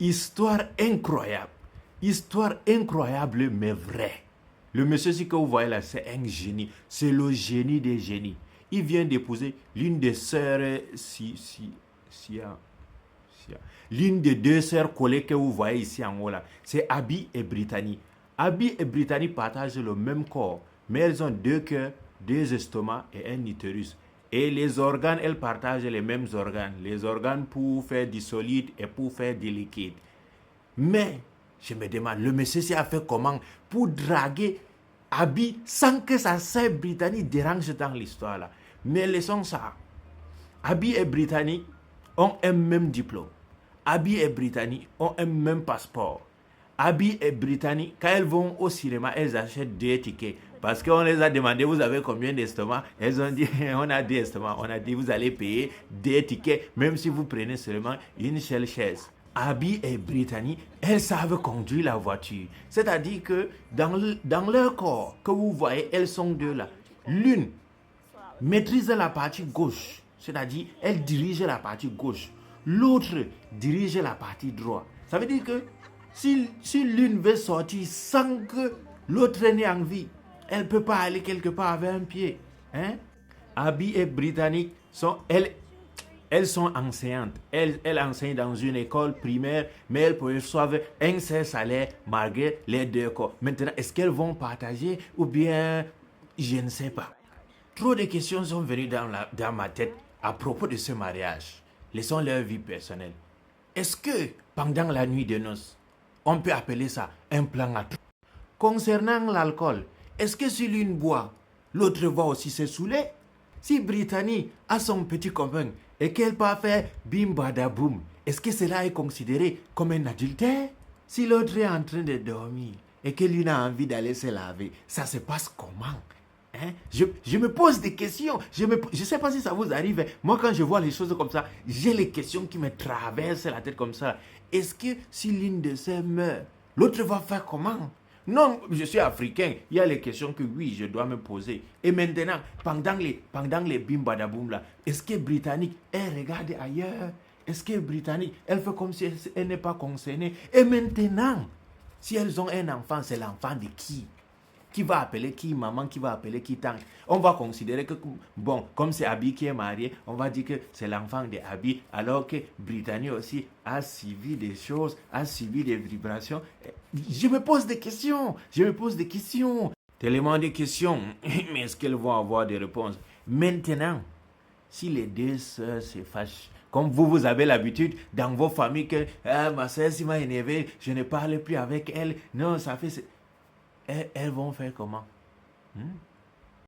Histoire incroyable. Histoire incroyable, mais vraie. Le monsieur que vous voyez là, c'est un génie. C'est le génie des génies. Il vient d'épouser l'une des sœurs l'une des deux sœurs collées que vous voyez ici en haut là. C'est Abby et Brittany. Abby et Brittany partagent le même corps, mais elles ont deux cœurs, deux estomacs et un utérus. Et les organes, elles partagent les mêmes organes. Les organes pour faire du solide et pour faire du liquide. Mais, je me demande, le monsieur a fait comment pour draguer Abby sans que sa sœur Brittany dérange dans l'histoire là. Mais laissons ça. Abby et Brittany ont un même diplôme. Abby et Brittany ont un même passeport. Abby et Brittany, quand elles vont au cinéma, elles achètent deux tickets. Parce qu'on les a demandé, vous avez combien d'estomacs? Elles ont dit, on a deux estomacs. On a dit, vous allez payer deux tickets, même si vous prenez seulement une seule chaise. Abby et Brittany, elles savent conduire la voiture. C'est-à-dire que dans leur corps, que vous voyez, elles sont deux là. L'une maîtrise la partie gauche, c'est-à-dire elle dirige la partie gauche. L'autre dirige la partie droite. Ça veut dire que si l'une veut sortir sans que l'autre n'ait envie, elle ne peut pas aller quelque part avec un pied. Hein? Abby et Brittany elles sont enseignantes. Elles enseignent dans une école primaire, mais elles reçoivent un seul salaire malgré les deux corps. Maintenant, est-ce qu'elles vont partager ou bien je ne sais pas. Trop de questions sont venues dans ma tête à propos de ce mariage. Laissons leur vie personnelle. Est-ce que pendant la nuit de noces, on peut appeler ça un plan à trois? Concernant l'alcool, est-ce que si l'une boit, l'autre va aussi se saouler? Si Brittany a son petit copain et qu'elle peut faire bim badaboum, est-ce que cela est considéré comme un adultère? Si l'autre est en train de dormir et que l'une a envie d'aller se laver, ça se passe comment? Hein? Je me pose des questions. Je ne sais pas si ça vous arrive. Moi, quand je vois les choses comme ça, j'ai les questions qui me traversent la tête comme ça. Est-ce que si l'une de ces meurt, l'autre va faire comment? Non, je suis africain. Il y a les questions que oui, je dois me poser. Et maintenant, pendant les bim badaboum là, est-ce que Britannique, elle regarde ailleurs? Est-ce que Britannique, elle fait comme si elle n'est pas concernée? Et maintenant, si elles ont un enfant, c'est l'enfant de qui? Qui va appeler qui maman, qui va appeler qui tante? On va considérer que, bon, comme c'est Abby qui est marié, on va dire que c'est l'enfant de Abby, alors que Brittany aussi a suivi des choses, a suivi des vibrations. Je me pose des questions, Tellement de questions, mais est-ce qu'elles vont avoir des réponses? Maintenant, si les deux sœurs se fâchent, comme vous avez l'habitude dans vos familles que ma sœur s'y m'a énervé, je ne parle plus avec elle, non, ça fait... Elles vont faire comment?